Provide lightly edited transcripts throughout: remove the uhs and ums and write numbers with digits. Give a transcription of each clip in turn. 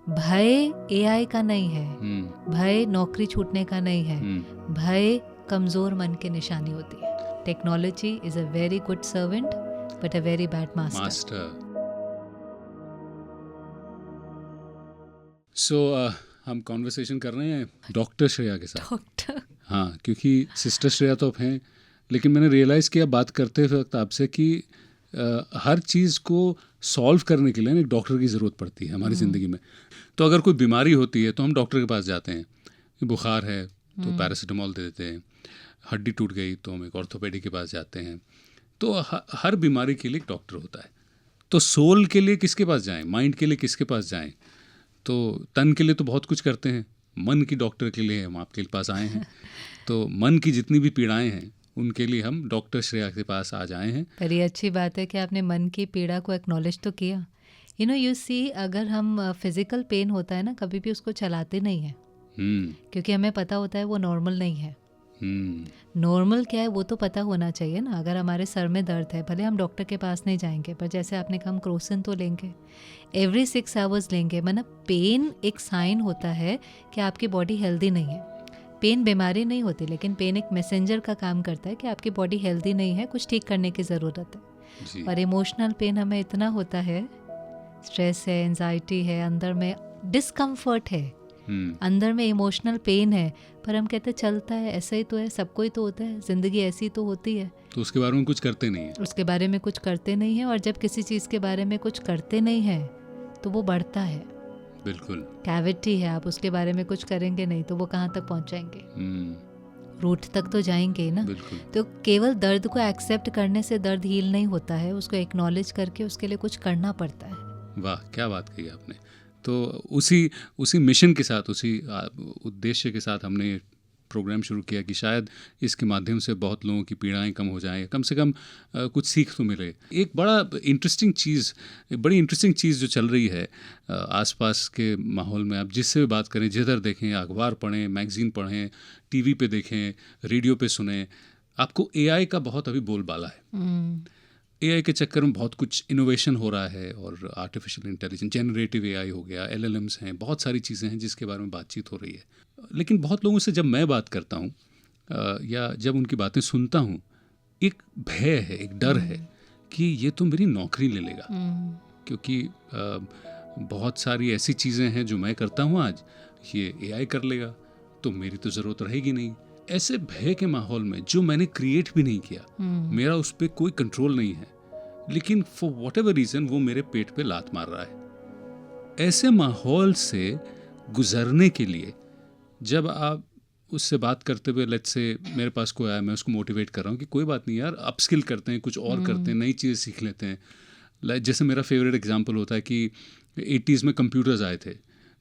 भय एआई का नहीं है, भय नौकरी छूटने का नहीं है, भय कमजोर मन की निशानी होती है. Technology is a very good servant but a very bad master. So हम कॉन्वर्सेशन कर रहे हैं डॉक्टर श्रेया के साथ. डॉक्टर, हाँ, क्योंकि सिस्टर श्रेया तो अब हैं, लेकिन मैंने रियलाइज़ किया बात करते वक्त आपसे कि हर चीज़ को सॉल्व करने के लिए ना एक डॉक्टर की ज़रूरत पड़ती है हमारी ज़िंदगी में. तो अगर कोई बीमारी होती है तो हम डॉक्टर के पास जाते हैं. बुखार है तो पैरासीटामोल दे देते हैं, हड्डी टूट गई तो हम एक ऑर्थोपेडिक के पास जाते हैं. तो हर बीमारी के लिए एक डॉक्टर होता है. तो सोल के लिए किसके पास जाएं, माइंड के लिए किसके पास जाएं? तो तन के लिए तो बहुत कुछ करते हैं, मन की डॉक्टर के लिए हम आपके पास आए हैं. तो मन की जितनी भी पीड़ाएं हैं उनके लिए हम डॉक्टर श्रेया के पास आज आए हैं. पर ये अच्छी बात है कि आपने मन की पीड़ा को एक्नॉलेज तो किया. यू सी, अगर हम फिजिकल पेन होता है ना, कभी भी उसको चलाते नहीं है, क्योंकि हमें पता होता है वो नॉर्मल नहीं है. नॉर्मल क्या है वो तो पता होना चाहिए ना. अगर हमारे सर में दर्द है, भले हम डॉक्टर के पास नहीं जाएंगे, पर जैसे आपने कहा हम क्रोसिन तो लेंगे, एवरी 6 आवर्स लेंगे. मतलब पेन एक साइन होता है कि आपकी बॉडी हेल्दी नहीं है. पेन बीमारी नहीं होती, लेकिन पेन एक मैसेंजर का काम करता है कि आपकी बॉडी हेल्दी नहीं है, कुछ ठीक करने की ज़रूरत है. और इमोशनल पेन हमें इतना होता है, स्ट्रेस है, एंजाइटी है, अंदर में डिस्कम्फर्ट है, अंदर में इमोशनल पेन है, पर हम कहते चलता है, ऐसा ही तो है, सबको ही तो होता है, ज़िंदगी ऐसी तो होती है. तो उसके बारे में कुछ करते नहीं है, उसके बारे में कुछ करते नहीं है. और जब किसी चीज़ के बारे में कुछ करते नहीं है तो वो बढ़ता है. बिल्कुल कैविटी है, आप उसके बारे में कुछ करेंगे नहीं तो वो कहाँ तक पहुँचाएंगे? रूट तक तो जाएंगे ही ना. तो केवल दर्द को एक्सेप्ट करने से दर्द हील नहीं होता है, उसको एक्नॉलेज करके उसके लिए कुछ करना पड़ता है. वाह, क्या बात कही आपने. तो उसी मिशन के साथ, उसी उद्देश्य के साथ हमने प्रोग्राम शुरू किया कि शायद इसके माध्यम से बहुत लोगों की पीड़ाएं कम हो जाएं, कम से कम कुछ सीख तो मिले. एक बड़ी इंटरेस्टिंग चीज़ जो चल रही है आसपास के माहौल में, आप जिससे भी बात करें, जिधर देखें, अखबार पढ़ें, मैगज़ीन पढ़ें, टीवी पे देखें, रेडियो पे सुने, आपको एआई का बहुत अभी बोलबाला है. एआई के चक्कर में बहुत कुछ इनोवेशन हो रहा है, और आर्टिफिशियल इंटेलिजेंस, जेनरेटिव एआई हो गया, एलएलएम्स हैं, बहुत सारी चीज़ें हैं जिसके बारे में बातचीत हो रही है. लेकिन बहुत लोगों से जब मैं बात करता हूँ या जब उनकी बातें सुनता हूँ, एक भय है, एक डर है कि ये तो मेरी नौकरी ले लेगा, क्योंकि बहुत सारी ऐसी चीज़ें हैं जो मैं करता हूँ आज, ये एआई कर लेगा तो मेरी तो ज़रूरत रहेगी नहीं. ऐसे भय के माहौल में, जो मैंने क्रिएट भी नहीं किया, मेरा उस पर कोई कंट्रोल नहीं है, लेकिन फॉर वॉट एवर रीज़न वो मेरे पेट पे लात मार रहा है. ऐसे माहौल से गुजरने के लिए जब आप उससे बात करते हुए, लेट्स से मेरे पास कोई आया, मैं उसको मोटिवेट कर रहा हूँ कि कोई बात नहीं यार, अपस्किल करते हैं, कुछ और करते हैं, नई चीज़ें सीख लेते हैं. जैसे मेरा फेवरेट एग्जांपल होता है कि 80s में कंप्यूटर्स आए थे,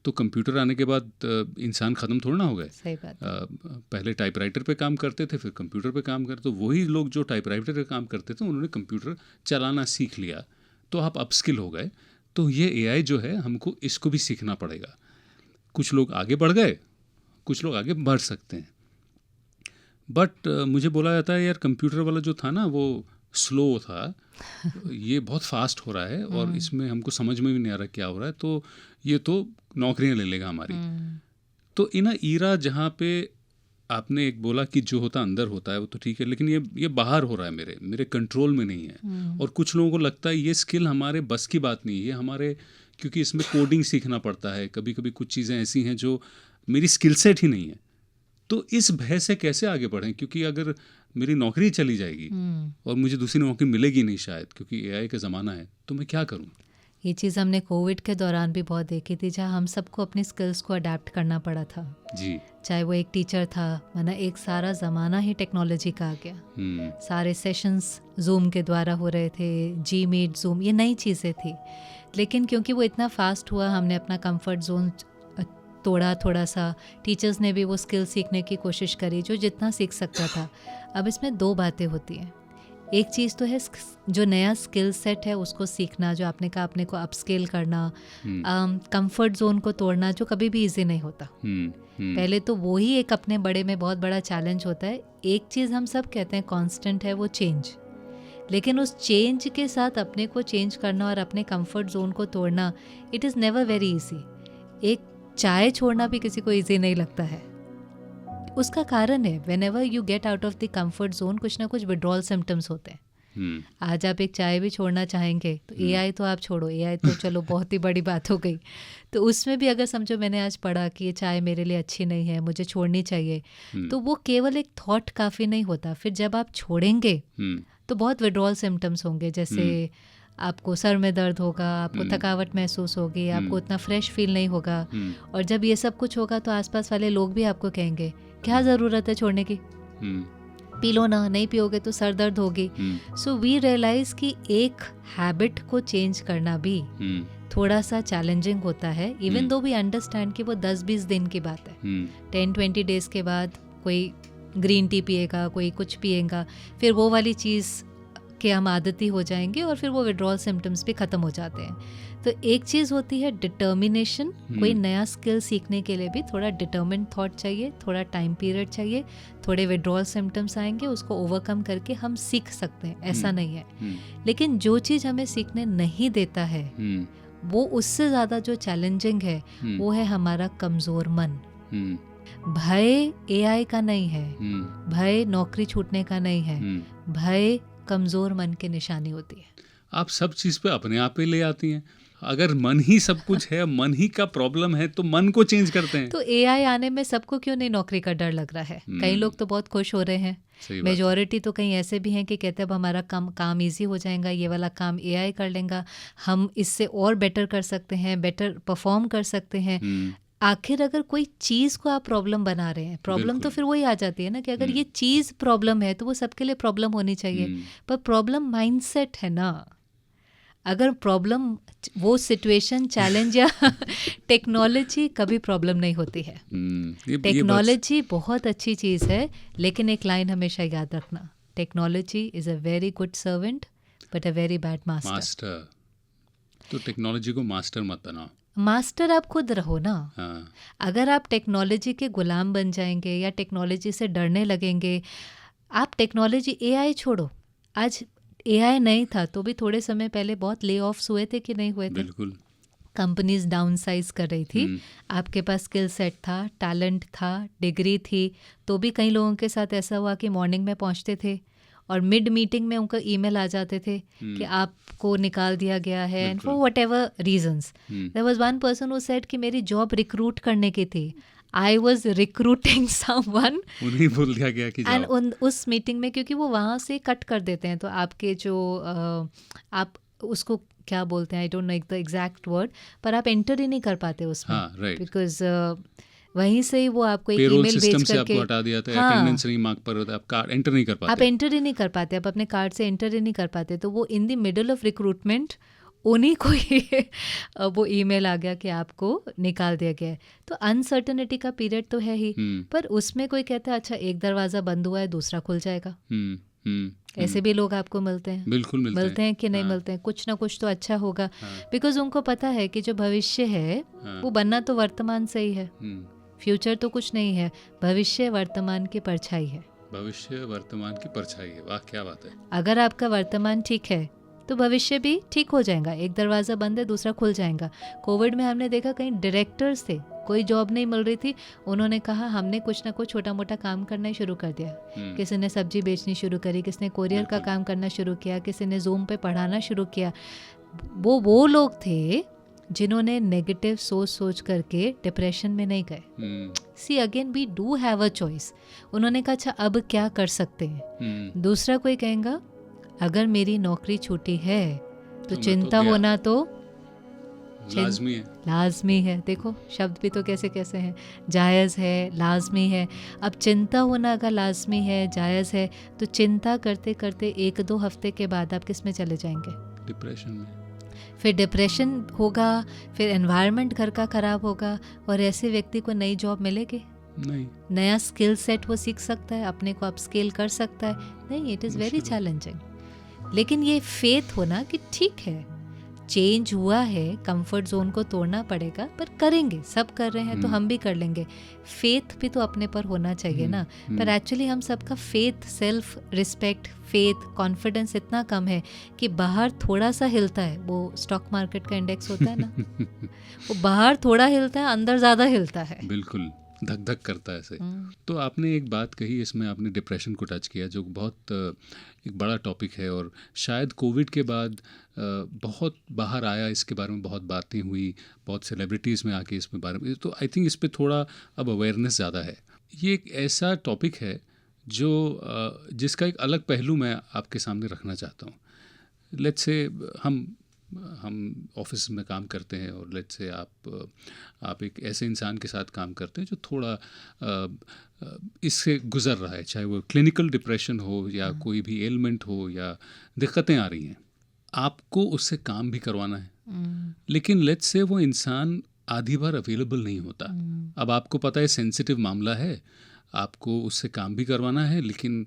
तो कंप्यूटर आने के बाद इंसान ख़त्म थोड़ा ना हो गए. सही बात है. पहले टाइपराइटर पे काम करते थे, फिर कंप्यूटर पे काम करते. तो वही लोग जो टाइपराइटर पे काम करते थे, उन्होंने कंप्यूटर चलाना सीख लिया, तो आप अपस्किल हो गए. तो ये एआई जो है, हमको इसको भी सीखना पड़ेगा. कुछ लोग आगे बढ़ गए, कुछ लोग आगे बढ़ सकते हैं, बट मुझे बोला जाता है यार, कंप्यूटर वाला जो था ना वो स्लो था, ये बहुत फास्ट हो रहा है और इसमें हमको समझ में भी नहीं आ रहा क्या हो रहा है, तो ये तो नौकरियां ले लेगा हमारी. तो इन ईरा जहाँ पे आपने एक बोला कि जो होता अंदर होता है वो तो ठीक है, लेकिन ये बाहर हो रहा है, मेरे कंट्रोल में नहीं है. और कुछ लोगों को लगता है ये स्किल हमारे बस की बात नहीं है, हमारे, क्योंकि इसमें कोडिंग सीखना पड़ता है, कभी कभी कुछ चीज़ें ऐसी हैं जो मेरी स्किल सेट ही नहीं है. तो इस भय से कैसे आगे बढ़ें, क्योंकि अगर मेरी नौकरी चली जाएगी और मुझे दूसरी नौकरी मिलेगी नहीं शायद, क्योंकि एआई का ज़माना है, तो मैं क्या करूं? ये चीज़ हमने कोविड के दौरान भी बहुत देखी थी, जहाँ हम सबको अपनी स्किल्स को अडेप्ट करना पड़ा था जी. चाहे वो एक टीचर था, वरना एक सारा ज़माना ही टेक्नोलॉजी का आ गया. सारे सेशंस जूम के द्वारा हो रहे थे, जी मीट, जूम, ये नई चीज़ें थी. लेकिन क्योंकि वो इतना फास्ट हुआ, हमने अपना कंफर्ट जोन तोड़ा थोड़ा सा. टीचर्स ने भी वो स्किल सीखने की कोशिश करी जो जितना सीख सकता था. अब इसमें 2 बातें होती हैं. एक चीज़ तो है जो नया स्किल सेट है उसको सीखना, जो आपने कहा अपने को अपस्केल करना, कंफर्ट जोन को तोड़ना, जो कभी भी इजी नहीं होता. पहले तो वो ही एक अपने बड़े में बहुत बड़ा चैलेंज होता है. एक चीज़ हम सब कहते हैं कांस्टेंट है, वो चेंज. लेकिन उस चेंज के साथ अपने को चेंज करना और अपने कंफर्ट जोन को तोड़ना, it is never very easy. एक चाय छोड़ना भी किसी को इजी नहीं लगता है। उसका कारण है whenever you get out of the comfort zone कुछ ना कुछ विड्रॉल सिम्टम्स होते हैं। आज आप एक चाय भी छोड़ना चाहेंगे तो एआई तो आप छोड़ो, एआई तो चलो बहुत ही बड़ी बात हो गई। तो उसमें भी अगर समझो मैंने आज पढ़ा कि ये चाय मेरे लिए अच्छी नहीं है, मुझे छोड़नी चाहिए, तो वो केवल एक थॉट काफ़ी नहीं होता। फिर जब आप छोड़ेंगे तो बहुत विड्रॉल सिम्टम्स होंगे, जैसे आपको सर में दर्द होगा, आपको थकावट महसूस होगी, आपको उतना फ्रेश फील नहीं होगा। और जब ये सब कुछ होगा तो आसपास वाले लोग भी आपको कहेंगे क्या ज़रूरत है छोड़ने की, पी लो ना, नहीं पियोगे तो सर दर्द होगी। सो वी रियलाइज कि एक हैबिट को चेंज करना भी थोड़ा सा चैलेंजिंग होता है, इवन दो वी अंडरस्टैंड कि वो 10-20 दिन की बात है। 10-20 डेज के बाद कोई ग्रीन टी पिएगा, कोई कुछ पिएगा, फिर वो वाली चीज़ के हम आदती हो जाएंगे और फिर वो विड्रॉल सिम्टम्स भी ख़त्म हो जाते हैं। तो एक चीज़ होती है डिटर्मिनेशन, कोई नया स्किल सीखने के लिए भी थोड़ा डिटर्मिन्ड थॉट चाहिए, थोड़ा टाइम पीरियड चाहिए, थोड़े विड्रॉल सिम्टम्स आएंगे, उसको ओवरकम करके हम सीख सकते हैं, ऐसा नहीं है। लेकिन जो चीज़ हमें सीखने नहीं देता है वो उससे ज़्यादा जो चैलेंजिंग है वो है हमारा कमज़ोर मन। भय एआई का नहीं है, भय नौकरी छूटने का नहीं है, भय कमज़ोर मन की निशानी होती है। आप सब चीज़ पे अपने आप ही ले आती हैं। अगर मन ही सब कुछ है, मन ही का प्रॉब्लम है, तो मन को चेंज करते हैं। तो एआई आने में सबको क्यों नहीं नौकरी का डर लग रहा है? कई लोग तो बहुत खुश हो रहे हैं, मेजॉरिटी तो कहीं ऐसे भी हैं कि कहते हैं अब हमारा काम इजी हो जाएगा, ये वाला काम एआई कर लेगा, हम इससे और बेटर कर सकते हैं, बेटर परफॉर्म कर सकते हैं। आखिर अगर कोई चीज़ को आप प्रॉब्लम बना रहे हैं, प्रॉब्लम तो फिर वही आ जाती है ना कि अगर ये चीज़ प्रॉब्लम है तो वो सबके लिए प्रॉब्लम होनी चाहिए, पर प्रॉब्लम माइंडसेट है ना। अगर प्रॉब्लम वो सिचुएशन, चैलेंज या टेक्नोलॉजी, कभी प्रॉब्लम नहीं होती है। टेक्नोलॉजी बहुत अच्छी चीज़ है, लेकिन एक लाइन हमेशा याद रखना, technology is a very good servant but a very bad master. तो टेक्नोलॉजी को मास्टर मत बनाओ, मास्टर आप खुद रहो ना। अगर आप टेक्नोलॉजी के गुलाम बन जाएंगे या टेक्नोलॉजी से डरने लगेंगे, आप टेक्नोलॉजी, एआई छोड़ो, आज एआई नहीं था तो भी थोड़े समय पहले बहुत ले ऑफ्स हुए थे कि नहीं हुए थे? बिल्कुल। कंपनीज डाउन साइज कर रही थी। आपके पास स्किल सेट था, टैलेंट था, डिग्री थी, तो भी कई लोगों के साथ ऐसा हुआ कि मॉर्निंग में पहुंचते थे और मिड मीटिंग में उनका ईमेल आ जाते थे कि आपको निकाल दिया गया है, and for whatever reasons. There was one person who said कि मेरी जॉब रिक्रूट करने की थी, आई वॉज रिक्रूटिंग समवन, उन्हीं बोल दिया गया कि एंड उस मीटिंग में, क्योंकि वो वहाँ से कट कर देते हैं, तो आपके जो आप उसको क्या बोलते हैं, I don't know the exact word, पर आप एंटर ही नहीं कर पाते उसमें, बिकॉज वहीं से ही वो आपको एक ईमेल भेज करके हटा दिया था, अटेंडेंस नहीं मार्क पर होता, आप कार्ड एंटर नहीं कर पाते, आप एंटर ही नहीं कर पाते, आप अपने कार्ड से एंटर ही नहीं कर पाते। तो वो in the middle of recruitment उन्हीं को ही वो ईमेल आ गया कि आपको निकाल दिया गया है। तो अनसर्टनिटी का पीरियड तो है ही, पर उसमें कोई कहता है अच्छा एक दरवाज़ा बंद हुआ है दूसरा खुल जाएगा। ऐसे भी लोग आपको मिलते हैं, बिल्कुल मिलते हैं कि नहीं मिलते हैं, कुछ ना कुछ तो अच्छा होगा, बिकॉज उनको पता है कि जो भविष्य है वो बनना तो वर्तमान से ही है, फ्यूचर तो कुछ नहीं है, भविष्य वर्तमान की परछाई है। भविष्य वर्तमान की परछाई है, वाह क्या बात है। अगर आपका वर्तमान ठीक है तो भविष्य भी ठीक हो जाएगा, एक दरवाज़ा बंद है दूसरा खुल जाएगा। कोविड में हमने देखा कहीं डायरेक्टर्स थे, कोई जॉब नहीं मिल रही थी, उन्होंने कहा हमने कुछ ना कुछ छोटा मोटा काम करना ही शुरू कर दिया। किसी ने सब्जी बेचनी शुरू करी, किसी ने कोरियर का काम करना शुरू किया, किसी ने जूम पे पढ़ाना शुरू किया। वो लोग थे जिन्होंने नेगेटिव सोच करके डिप्रेशन में नहीं गए। See again we do have a choice. उन्होंने कहा अच्छा अब क्या कर सकते हैं। दूसरा कोई कहेगा अगर मेरी नौकरी छूटी है तो चिंता होना तो लाजमी है। देखो शब्द भी तो कैसे कैसे हैं, जायज़ है, लाजमी है। अब चिंता होना अगर लाजमी है, जायज़ है, तो चिंता करते करते 1-2 हफ्ते के बाद आप किस में चले जाएंगे? डिप्रेशन में। फिर डिप्रेशन होगा, फिर एनवायरनमेंट घर का ख़राब होगा, और ऐसे व्यक्ति को नई जॉब मिलेगी नहीं, नया स्किल सेट वो सीख सकता है, अपने को अप स्केल कर सकता है नहीं। It is very challenging. लेकिन ये फेथ होना कि ठीक है चेंज हुआ है, कंफर्ट जोन को तोड़ना पड़ेगा, पर करेंगे, सब कर रहे हैं तो हम भी कर लेंगे। फेथ भी तो अपने पर होना चाहिए ना। पर एक्चुअली हम सबका faith, self respect, faith, confidence इतना कम है कि बाहर थोड़ा सा हिलता है, वो स्टॉक मार्केट का इंडेक्स होता है ना, वो बाहर थोड़ा हिलता है, अंदर ज़्यादा हिलता है। बिल्कुल धक धक करता है ऐसे। तो आपने एक बात कही, इसमें आपने डिप्रेशन को टच किया, जो बहुत एक बड़ा टॉपिक है और शायद कोविड के बाद बहुत बाहर आया, इसके बारे में बहुत बातें हुई, बहुत सेलिब्रिटीज़ में आके इसमें बारे में, तो आई थिंक इस पे थोड़ा अब अवेयरनेस ज़्यादा है। ये एक ऐसा टॉपिक है जो जिसका एक अलग पहलू मैं आपके सामने रखना चाहता हूँ। लेट्स से हम ऑफिस में काम करते हैं और लेट्स से आप एक ऐसे इंसान के साथ काम करते हैं जो थोड़ा इससे गुजर रहा है, चाहे वो क्लिनिकल डिप्रेशन हो या कोई भी एलिमेंट हो या दिक्कतें आ रही हैं, आपको उससे काम भी करवाना है। लेकिन लेट्स से वो इंसान आधी बार अवेलेबल नहीं होता। अब आपको पता है सेंसिटिव मामला है, आपको उससे काम भी करवाना है, लेकिन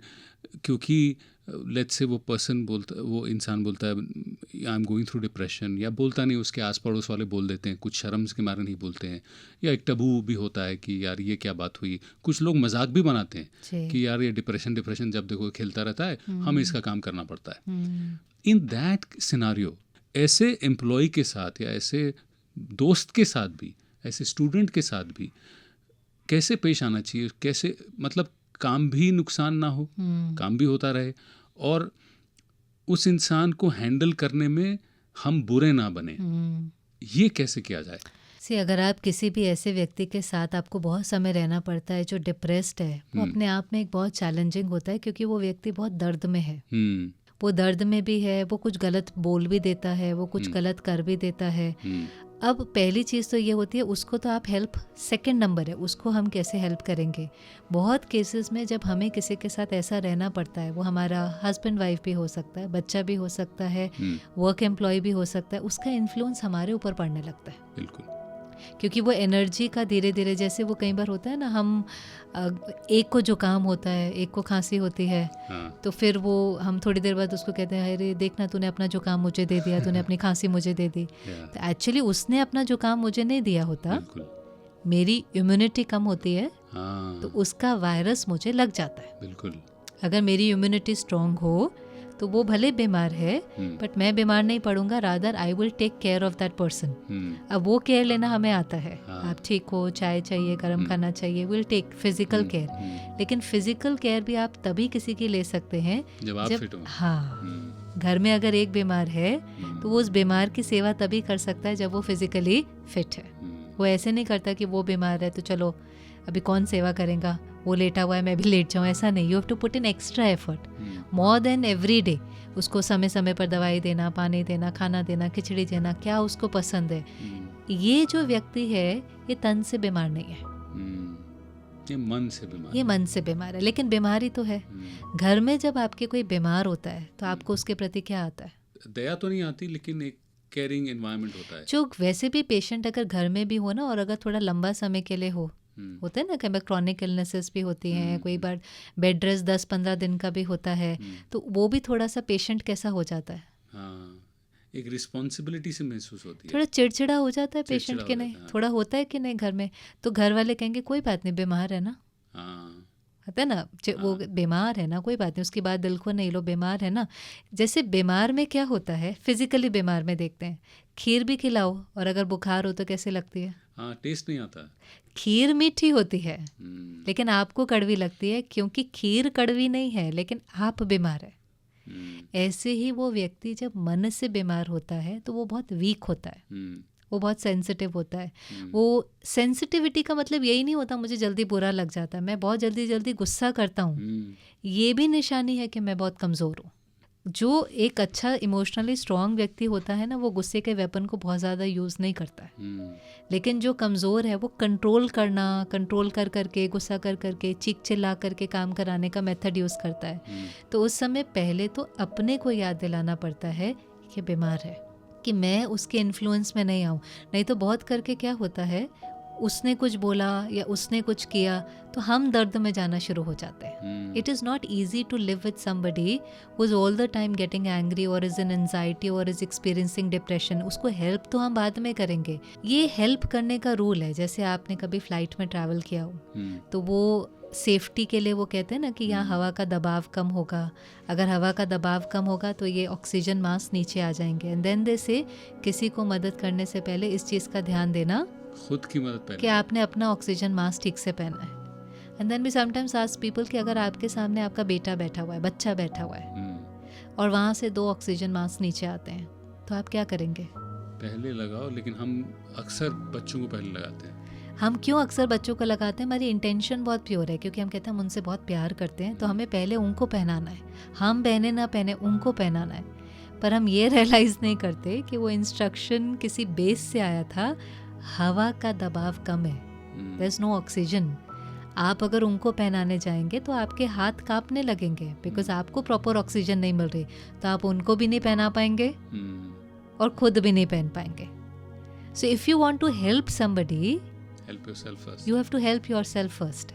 क्योंकि लेट्स से वो इंसान बोलता है I am going through depression, या बोलता नहीं, उसके आस पड़ोस वाले बोल देते हैं, कुछ शर्म के मारे नहीं बोलते हैं, या एक टबू भी होता है कि यार ये क्या बात हुई। कुछ लोग मजाक भी बनाते हैं कि यार ये डिप्रेशन जब देखो खेलता रहता है, हमें इसका काम करना पड़ता है। इन दैट सिनारियो ऐसे एम्प्लॉय के साथ या ऐसे दोस्त के साथ भी, ऐसे स्टूडेंट के साथ भी कैसे पेश आना चाहिए, कैसे मतलब काम भी नुकसान ना हो, काम भी होता रहे और उस इंसान को हैंडल करने में हम बुरे ना बने, ये कैसे किया जाए? अगर आप किसी भी ऐसे व्यक्ति के साथ आपको बहुत समय रहना पड़ता है जो डिप्रेस्ड है, वो अपने आप में एक बहुत चैलेंजिंग होता है, क्योंकि वो व्यक्ति बहुत दर्द में है। वो दर्द में भी है, वो कुछ गलत बोल भी देता है, वो कुछ गलत कर भी देता है। अब पहली चीज़ तो ये होती है, उसको तो आप हेल्प, सेकंड नंबर है उसको हम कैसे हेल्प करेंगे। बहुत केसेस में जब हमें किसी के साथ ऐसा रहना पड़ता है, वो हमारा हस्बैंड वाइफ भी हो सकता है, बच्चा भी हो सकता है, वर्क एम्प्लॉय भी हो सकता है, उसका इन्फ्लुएंस हमारे ऊपर पड़ने लगता है। बिल्कुल, क्योंकि वो एनर्जी का धीरे धीरे, जैसे वो कई बार होता है ना, हम एक को जुकाम होता है, एक को खांसी होती है, तो फिर वो हम थोड़ी देर बाद उसको कहते हैं अरे देखना तूने अपना जुकाम मुझे दे दिया, तूने अपनी खांसी मुझे दे दी। तो एक्चुअली उसने अपना जुकाम मुझे नहीं दिया होता, मेरी इम्यूनिटी कम होती है तो उसका वायरस मुझे लग जाता है। बिल्कुल, अगर मेरी इम्यूनिटी स्ट्रांग हो तो वो भले बीमार है बट मैं बीमार नहीं पड़ूंगा, rather I will take care of that person. अब वो केयर लेना हमें आता है, आप ठीक हो, चाय चाहिए, गर्म खाना चाहिए, विल टेक फिजिकल केयर। लेकिन फिजिकल केयर भी आप तभी किसी की ले सकते हैं जब आप फिट हो। हाँ, घर में अगर एक बीमार है तो वो उस बीमार की सेवा तभी कर सकता है जब वो फिजिकली फिट है। वो ऐसे नहीं करता कि वो बीमार है तो चलो अभी कौन सेवा करेगा, वो लेटा हुआ है मैं भी लेट जाऊँ, ऐसा नहीं। You have to put in extra effort more than every day. उसको समय समय पर दवाई देना, पानी देना, खाना देना, खिचड़ी देना, क्या उसको पसंद है। ये जो व्यक्ति है ये तन से बीमार नहीं है, ये मन से बीमार, ये मन से बीमार है, लेकिन बीमारी तो है। घर में जब आपके कोई बीमार होता है तो आपको उसके प्रति क्या आता है? दया तो नहीं आती, लेकिन एक केयरिंग एनवायरनमेंट होता है। जो वैसे भी पेशेंट अगर घर में भी हो ना, और अगर थोड़ा लंबा समय के लिए हो, होते हैं ना कई बार क्रॉनिक इलनेसेस भी होती हैं, कोई बार बेड रेस्ट 10-15 दिन का भी होता है, तो वो भी थोड़ा सा पेशेंट कैसा हो जाता है, एक रिस्पॉन्सिबिलिटी से महसूस होती है, थोड़ा चिड़चिड़ा हो जाता है पेशेंट के नहीं, थोड़ा होता है कि नहीं घर में। तो घर वाले कहेंगे कोई बात नहीं, बीमार है ना, होता है ना, वो बीमार है ना, कोई बात नहीं, उसकी बात दिल को नहीं लो, बीमार है ना। जैसे बीमार में क्या होता है, फिजिकली बीमार में देखते हैं, खीर भी खिलाओ और अगर बुखार हो तो कैसे लगती है? टेस्ट नहीं आता। खीर मीठी होती है लेकिन आपको कड़वी लगती है, क्योंकि खीर कड़वी नहीं है लेकिन आप बीमार है। ऐसे ही वो व्यक्ति जब मन से बीमार होता है तो वो बहुत वीक होता है, वो बहुत सेंसिटिव होता है। वो सेंसिटिविटी का मतलब यही नहीं होता मुझे जल्दी बुरा लग जाता है, मैं बहुत जल्दी गुस्सा करता हूँ, ये भी निशानी है कि मैं बहुत कमज़ोर हूँ। जो एक अच्छा इमोशनली स्ट्रांग व्यक्ति होता है ना, वो गुस्से के वेपन को बहुत ज़्यादा यूज़ नहीं करता है। लेकिन जो कमज़ोर है वो कंट्रोल कर करके, गुस्सा कर करके, चीख चिल्ला करके काम कराने का मेथड यूज़ करता है। तो उस समय पहले तो अपने को याद दिलाना पड़ता है कि बीमार है, कि मैं उसके इन्फ्लुएंस में नहीं आऊँ। नहीं तो बहुत करके क्या होता है, उसने कुछ बोला या उसने कुछ किया तो हम दर्द में जाना शुरू हो जाते हैं. It is not easy to live with somebody who is all the time getting angry और इज़ इन एंजाइटी और इज़ एक्सपीरियंसिंग डिप्रेशन. उसको हेल्प तो हम बाद में करेंगे. ये हेल्प करने का रूल है. जैसे आपने कभी फ्लाइट में ट्रैवल किया हो तो वो सेफ्टी के लिए वो कहते हैं ना कि यहाँ हवा का दबाव कम होगा. अगर हवा का दबाव कम होगा तो ये ऑक्सीजन मास्क नीचे आ जाएंगे. एंड देन दे से किसी को मदद करने से पहले इस चीज़ का ध्यान देना खुद की मदद पहले कि आपने अपना ऑक्सीजन मास्क ठीक से पहना है. And then we sometimes ask people कि अगर आपके सामने आपका बेटा बैठा हुआ है, बच्चा बैठा हुआ है और वहाँ से 2 ऑक्सीजन मास्क नीचे आते हैं तो आप क्या करेंगे? पहले लगाओ. लेकिन हम अक्सर बच्चों को पहले लगाते हैं. हम क्यों अक्सर बच्चों को लगाते हैं? हमारी इंटेंशन बहुत प्योर है क्योंकि हम कहते हैं हम उनसे बहुत प्यार करते हैं तो हमें पहले उनको पहनाना है. हम पहने ना पहने उनको पहनाना है. पर हम ये रियलाइज़ नहीं करते कि वो इंस्ट्रक्शन किसी बेस से आया था. हवा का दबाव कम है, देयर इज नो ऑक्सीजन. आप अगर उनको पहनाने जाएंगे तो आपके हाथ कांपने लगेंगे बिकॉज आपको प्रॉपर ऑक्सीजन नहीं मिल रही. तो आप उनको भी नहीं पहना पाएंगे और खुद भी नहीं पहन पाएंगे. So if you want to help somebody, help yourself first. You have to help yourself first.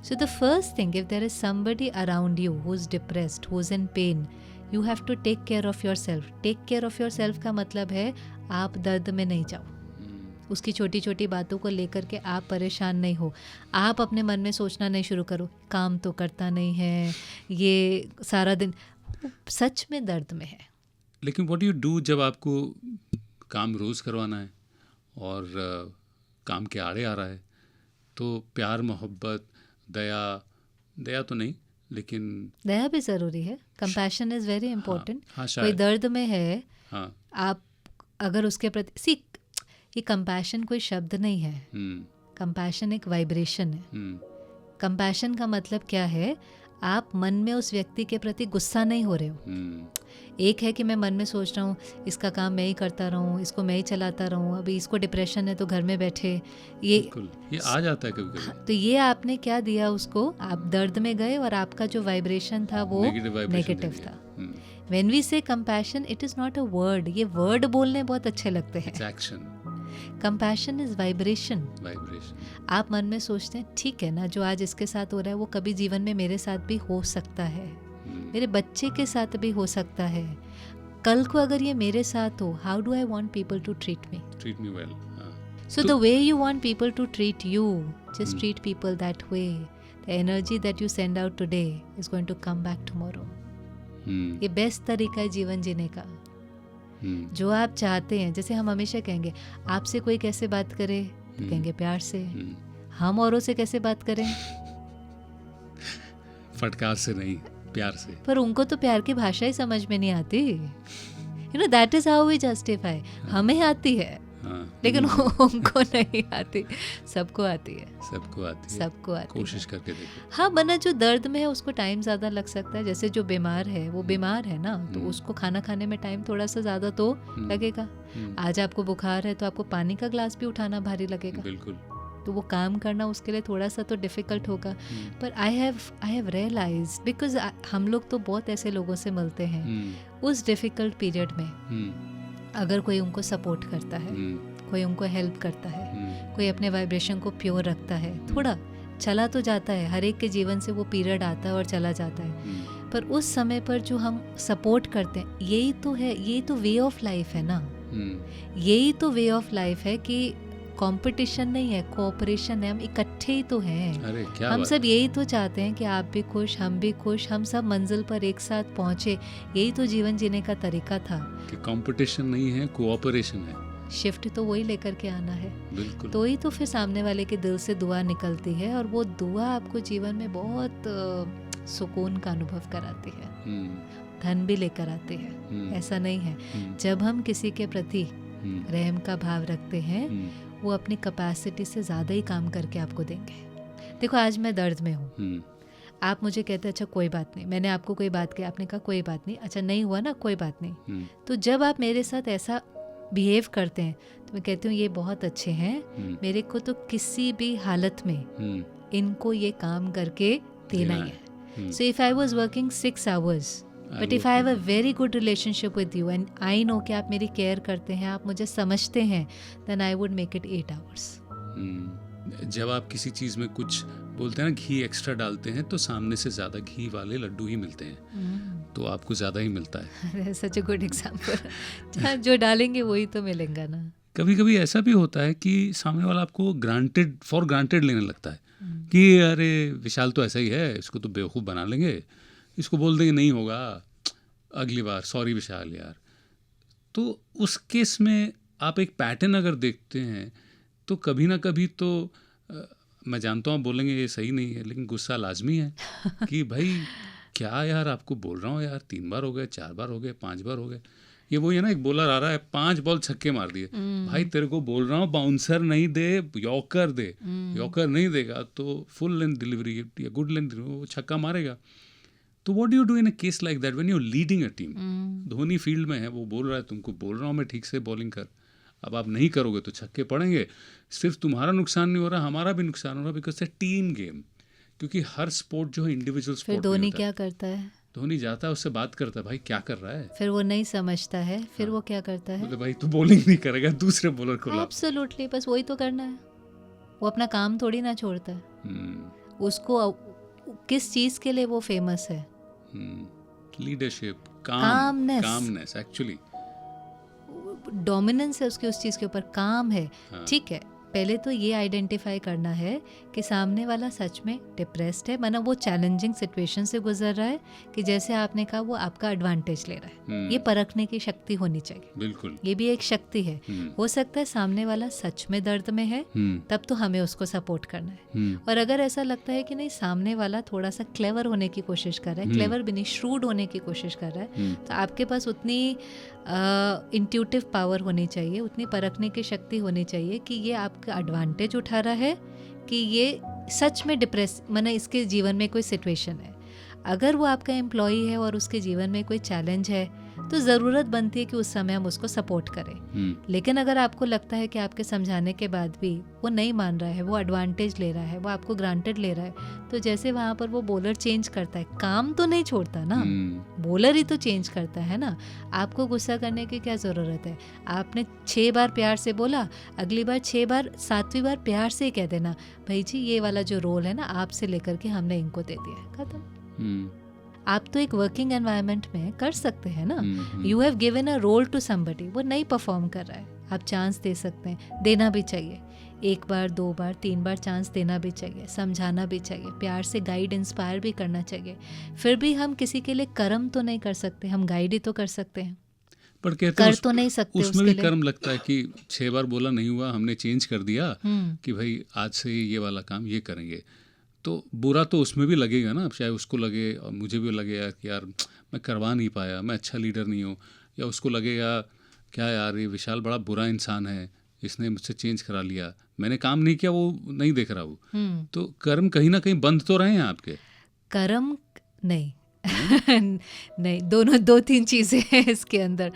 So the first thing, if there is somebody around you who's depressed, who's in pain, you have to take care of yourself. Take care of yourself का मतलब है आप दर्द में नहीं जाओ. उसकी छोटी छोटी बातों को लेकर के आप परेशान नहीं हो. आप अपने मन में सोचना नहीं शुरू करो काम तो करता नहीं है, ये सारा दिन. सच में दर्द में है. लेकिन what do you do जब आपको काम रोज़ करवाना है और काम के आड़े आ रहा है? तो प्यार, मोहब्बत, दया तो नहीं लेकिन दया भी ज़रूरी है. Compassion is very important. कोई दर्द में है, आप अगर उसके प्रति ये कंपैशन कोई शब्द नहीं है. कंपैशन एक वाइब्रेशन है. कंपैशन का मतलब क्या है? आप मन में उस व्यक्ति के प्रति गुस्सा नहीं हो रहे हो. एक है कि मैं मन में सोच रहा हूँ इसका काम मैं ही करता रहूँ, इसको मैं ही चलाता रहूँ, अभी इसको डिप्रेशन है तो घर में बैठे. ये आ जाता है कभी-कभी. तो ये आपने क्या दिया उसको? आप दर्द में गए और आपका जो वाइब्रेशन था वो नेगेटिव था. व्हेन वी से compassion, it is not a word. ये वर्ड बोलने बहुत अच्छे लगते हैं. Compassion is vibration. आप मन में सोचते हैं ठीक है ना, जो आज इसके साथ हो रहा है वो कभी जीवन में मेरे साथ भी हो सकता है, मेरे बच्चे के साथ भी हो सकता है. कल को अगर ये मेरे साथ हो, how do I want people to treat me well. So the way you want people to treat you, just treat people that way. The energy that you send out today is going to come back tomorrow. ये best तरीका है जीवन जीने का. जो आप चाहते हैं, जैसे हम हमेशा कहेंगे आपसे कोई कैसे बात करे, तो कहेंगे प्यार से. हम औरों से कैसे बात करें? फटकार से नहीं, प्यार से. पर उनको तो प्यार की भाषा ही समझ में नहीं आती. You know that is how we justify. हमें आती है लेकिन उनको नहीं आती. सबको आती है. कोशिश करके देखो. हाँ, वरना जो दर्द में है उसको टाइम ज़्यादा लग सकता है. जैसे जो बीमार है वो बीमार है ना, तो उसको खाना खाने में टाइम थोड़ा सा ज़्यादा तो लगेगा. आज आपको बुखार है तो आपको पानी का ग्लास भी उठाना भारी लगेगा. बिल्कुल. तो वो काम करना उसके लिए थोड़ा सा तो डिफ़िकल्ट होगा. पर आई हैव रियलाइज, बिकॉज हम लोग तो बहुत ऐसे लोगों से मिलते हैं उस डिफ़िकल्ट पीरियड में. अगर कोई उनको सपोर्ट करता है, कोई उनको हेल्प करता है, कोई अपने वाइब्रेशन को प्योर रखता है, थोड़ा चला तो जाता है. हर एक के जीवन से वो पीरियड आता है और चला जाता है. पर उस समय पर जो हम सपोर्ट करते हैं, यही तो है, यही तो वे ऑफ लाइफ है ना. यही तो वे ऑफ लाइफ है कि कंपटीशन नहीं है, कोऑपरेशन है. हम इकट्ठे ही तो हैं. हम सब यही तो चाहते हैं कि आप भी खुश, हम भी खुश, हम सब मंजिल पर एक साथ पहुंचे. यही तो जीवन जीने का तरीका था कि कंपटीशन नहीं है, कोऑपरेशन है. शिफ्ट तो वही लेकर के आना है. बिल्कुल. तो ही तो फिर सामने वाले के दिल से दुआ निकलती है और वो दुआ आपको जीवन में बहुत सुकून का अनुभव कराती है. धन भी लेकर आती है. ऐसा नहीं है. जब हम किसी के प्रति रहम का भाव रखते हैं, वो अपनी कैपेसिटी से ज़्यादा ही काम करके आपको देंगे. देखो, आज मैं दर्द में हूँ. आप मुझे कहते हैं अच्छा कोई बात नहीं, मैंने आपको कोई बात कही, आपने कहा कोई बात नहीं, अच्छा नहीं हुआ ना, कोई बात नहीं. तो जब आप मेरे साथ ऐसा बिहेव करते हैं तो मैं कहती हूँ ये बहुत अच्छे हैं, मेरे को तो किसी भी हालत में इनको ये काम करके देना ही है. So if I was working 6 hours, but if I have a very good relationship with you and I know कि आप मेरी केयर करते हैं, आप मुझे समझते हैं, then I would make it 8 hours. जब आप किसी चीज़ में कुछ बोलते हैं ना, घी एक्स्ट्रा डालते हैं तो सामने से ज़्यादा घी वाले लड्डू ही मिलते हैं, तो आपको ज़्यादा ही मिलता है। सच ए गुड एग्जाम्पल। जो डालेंगे वही तो मिलेगा ना। कभी कभी ऐसा भी होता है कि सामने वाला आपको फॉर ग्रांटेड लेने लगता है कि अरे विशाल तो ऐसा ही है, इसको तो बेवकूफ़ बना लेंगे, इसको बोल देंगे नहीं होगा अगली बार, सॉरी विशाल यार। तो उस केस में आप एक पैटर्न अगर देखते हैं तो कभी ना कभी तो मैं जानता हूँ आप बोलेंगे ये सही नहीं है, लेकिन गुस्सा लाजमी है कि भाई क्या यार, आपको बोल रहा हूँ यार, 3 बार हो गए, 4 बार हो गए, 5 बार हो गए। ये वही है ना, एक बॉलर आ रहा है 5 बॉल छक्के मार दिए, भाई तेरे को बोल रहा हूँ बाउंसर नहीं दे, यॉर्कर दे, यॉर्कर नहीं देगा तो फुल लेंथ डिलीवरी या गुड लेंथ डिलीवरी, वो छक्का मारेगा। तो what do you do in a case like that when you are leading a team? Dhoni field में है, वो बोल रहा है तुमको बोल रहा हूँ मैं ठीक से बॉलिंग कर, अब आप नहीं करोगे तो छक्के पड़ेंगे, सिर्फ तुम्हारा नुकसान नहीं हो रहा, हमारा भी नुकसान हो रहा, बिकॉज है टीम गेम। क्योंकि हर स्पोर्ट जो है इंडिविजुअल स्पोर्ट। फिर धोनी क्या करता है? धोनी जाता है, उससे बात करता है, भाई क्या कर रहा है? फिर वो नहीं समझता है, फिर वो क्या करता है? बोले भाई तू बॉलिंग नहीं करेगा, दूसरे बॉलर को ला। एब्सोल्युटली, बस वही तो करना है। वो अपना काम थोड़ी ना छोड़ता है। उसको किस चीज के लिए वो फेमस है? लीडरशिप, कामनेस, एक्चुअली डोमिनेंस है उसकी उस चीज के ऊपर, काम है। ठीक है, पहले तो ये आइडेंटिफाई करना है कि सामने वाला सच में डिप्रेस्ड है, मतलब वो चैलेंजिंग सिचुएशन से गुजर रहा है कि जैसे आपने कहा वो आपका एडवांटेज ले रहा है। ये परखने की शक्ति होनी चाहिए। बिल्कुल, ये भी एक शक्ति है। हो सकता है सामने वाला सच में दर्द में है, तब तो हमें उसको सपोर्ट करना है। और अगर ऐसा लगता है कि नहीं, सामने वाला थोड़ा सा क्लेवर होने की कोशिश कर रहा है, क्लेवर भी नहीं, श्रूड होने की कोशिश कर रहा है, तो आपके पास उतनी इंट्यूटिव पावर होनी चाहिए, उतनी परखने की शक्ति होनी चाहिए कि ये आपका एडवांटेज उठा रहा है कि ये सच में डिप्रेस, माना इसके जीवन में कोई सिचुएशन है। अगर वो आपका एम्प्लॉई है और उसके जीवन में कोई चैलेंज है तो ज़रूरत बनती है कि उस समय हम उसको सपोर्ट करें। लेकिन अगर आपको लगता है कि आपके समझाने के बाद भी वो नहीं मान रहा है, वो एडवांटेज ले रहा है, वो आपको ग्रांटेड ले रहा है, तो jैसे वहाँ पर वो बॉलर चेंज करता है, काम तो नहीं छोड़ता ना, बॉलर ही तो चेंज करता है ना। आपको गुस्सा करने की क्या ज़रूरत है? आपने 6 बार प्यार से बोला, अगली बार 6 बार, 7वीं बार प्यार से ही कह देना, भाई जी ये वाला जो रोल है ना आपसे लेकर के हमने इनको दे दिया है, खत्म। आप तो एक वर्किंग एनवायरनमेंट में कर सकते हैं ना। You have given a role to somebody, वो नहीं परफॉर्म कर रहा है, आप चांस दे सकते हैं, देना भी चाहिए। 1 बार, 2 बार, 3 बार चांस देना भी चाहिए, समझाना भी चाहिए, प्यार से गाइड, इंस्पायर भी करना चाहिए। फिर भी हम किसी के लिए कर्म तो नहीं कर सकते, हम गाइड ही तो कर सकते हैं, पर कहते कर तो नहीं सकते। उसमें भी कर्म लगता है कि 6 बार बोला नहीं हुआ, हमने चेंज कर दिया कि भाई आज से ये वाला काम ये करेंगे, तो बुरा तो उसमें भी लगेगा ना, चाहे उसको लगे और मुझे भी लगेगा कि यार मैं करवा नहीं पाया, मैं अच्छा लीडर नहीं हूँ, या उसको लगेगा क्या यार ये विशाल बड़ा बुरा इंसान है, इसने मुझसे चेंज करा लिया, मैंने काम नहीं किया, वो नहीं देख रहा वो। तो कर्म कहीं ना कहीं बंद तो रहे हैं आपके। कर्म नहीं नहीं, दोनों 2-3 चीज़ें हैं इसके अंदर।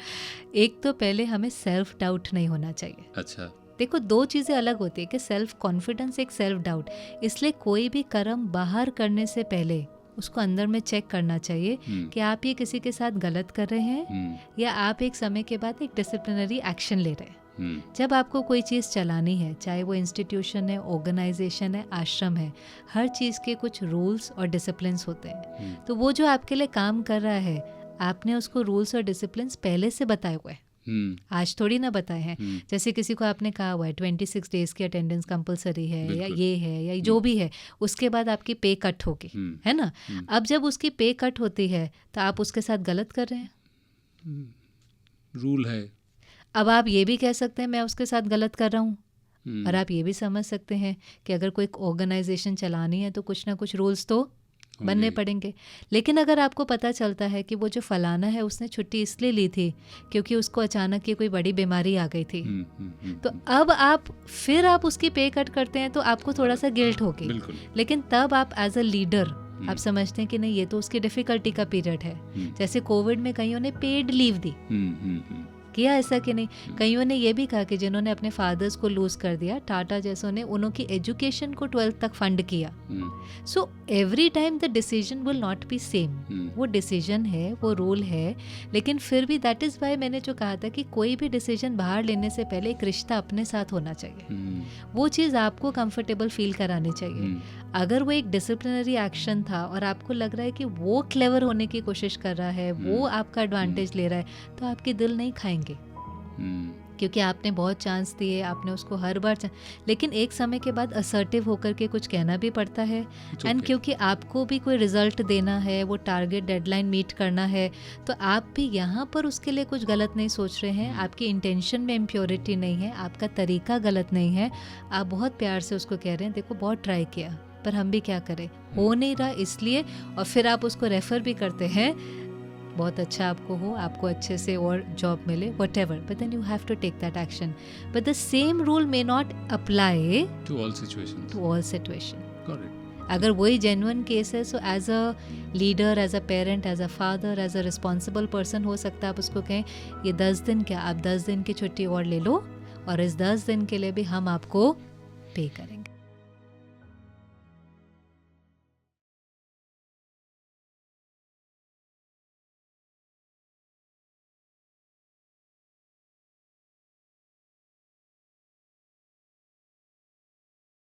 एक तो पहले हमें सेल्फ डाउट नहीं होना चाहिए। अच्छा, देखो 2 चीज़ें अलग होती है कि सेल्फ कॉन्फिडेंस, एक सेल्फ डाउट। इसलिए कोई भी कर्म बाहर करने से पहले उसको अंदर में चेक करना चाहिए कि आप ये किसी के साथ गलत कर रहे हैं या आप एक समय के बाद एक डिसिप्लिनरी एक्शन ले रहे हैं। जब आपको कोई चीज़ चलानी है, चाहे वो इंस्टीट्यूशन है, ऑर्गेनाइजेशन है, आश्रम है, हर चीज़ के कुछ रूल्स और डिसिप्लिन्स होते हैं। तो वो जो आपके लिए काम कर रहा है, आपने उसको रूल्स और डिसिप्लिन्स पहले से बताए हुए हैं, आज थोड़ी ना बताए हैं। जैसे किसी को आपने कहा हुआ है 26 डेज की अटेंडेंस कंपलसरी है, या ये है या जो भी है, उसके बाद आपकी पे कट होगी, है ना। अब जब उसकी पे कट होती है तो आप उसके साथ गलत कर रहे हैं, रूल है। अब आप ये भी कह सकते हैं मैं उसके साथ गलत कर रहा हूँ, और आप ये भी समझ सकते हैं कि अगर कोई ऑर्गेनाइजेशन चलानी है तो कुछ ना कुछ रूल्स तो बनने पड़ेंगे। लेकिन अगर आपको पता चलता है कि वो जो फलाना है उसने छुट्टी इसलिए ली थी क्योंकि उसको अचानक की कोई बड़ी बीमारी आ गई थी, तो अब आप उसकी पे कट करते हैं तो आपको थोड़ा सा गिल्ट होगी। लेकिन तब आप एज अ लीडर आप समझते हैं कि नहीं, ये तो उसकी डिफिकल्टी का पीरियड है। जैसे कोविड में कईयों ने पेड लीव दी किया ऐसा कि नहीं? कईयों ने ये भी कहा कि जिन्होंने अपने फादर्स को लूज कर दिया, टाटा जैसों ने उनकी एजुकेशन को 12th तक फंड किया. So every time the decision will not be same. वो डिसीजन है, वो रूल है, लेकिन फिर भी दैट इज़ वाई मैंने जो कहा था कि कोई भी डिसीजन बाहर लेने से पहले एक रिश्ता अपने साथ होना चाहिए. वो चीज़ आपको कंफर्टेबल फील करानी चाहिए. अगर वो एक डिसिप्लिनरी एक्शन था और आपको लग रहा है कि वो क्लेवर होने की कोशिश कर रहा है, वो आपका एडवांटेज ले रहा है, तो आपकी दिल नहीं खाएंगे. क्योंकि आपने बहुत चांस दिए, आपने उसको हर बार लेकिन एक समय के बाद असर्टिव होकर के कुछ कहना भी पड़ता है. एंड क्योंकि आपको भी कोई रिजल्ट देना है, वो टारगेट डेडलाइन मीट करना है, तो आप भी यहाँ पर उसके लिए कुछ गलत नहीं सोच रहे हैं. आपकी इंटेंशन में इम्प्योरिटी नहीं है, आपका तरीका गलत नहीं है. आप बहुत प्यार से उसको कह रहे हैं देखो बहुत ट्राई किया पर हम भी क्या करें, हो नहीं रहा इसलिए, और फिर आप उसको रेफ़र भी करते हैं बहुत अच्छा आपको हो, आपको अच्छे से और जॉब मिले, whatever, but then you have to take that action. But the same rule may not apply to all situations. To all situations. Got it. अगर वही जेन्युइन केस है, so as a leader, as a parent, as a father, as a responsible person हो सकता है आप उसको कहें ये 10 दिन क्या, आप 10 दिन की छुट्टी और ले लो और इस 10 दिन के लिए भी हम आपको पे करेंगे.